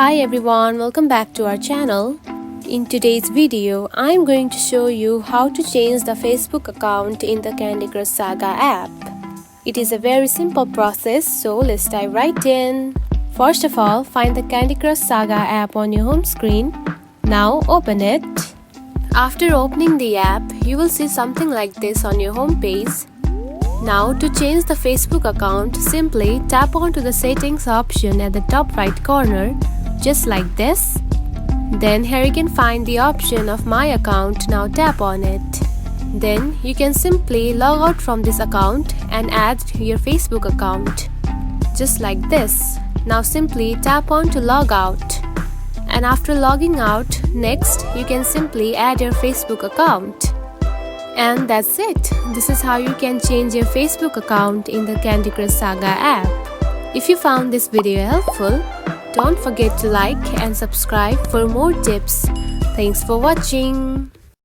Hi everyone, welcome back to our channel. In today's video, I'm going to show you how to change the Facebook account in the Candy Crush Saga app. It is a very simple process, so let's dive right in. First of all, find the Candy Crush Saga app on your home screen. Now open it. After opening the app, you will see something like this on your home page. Now to change the Facebook account, simply tap onto the settings option at the top right corner, just like this. Then here you can find the option of My Account. Now tap on it. Then you can simply log out from this account and add your Facebook account. Just like this. Now simply tap on to log out. And after logging out, next you can simply add your Facebook account. And that's it. This is how you can change your Facebook account in the Candy Crush Saga app. If you found this video helpful, don't forget to like and subscribe for more tips. Thanks for watching.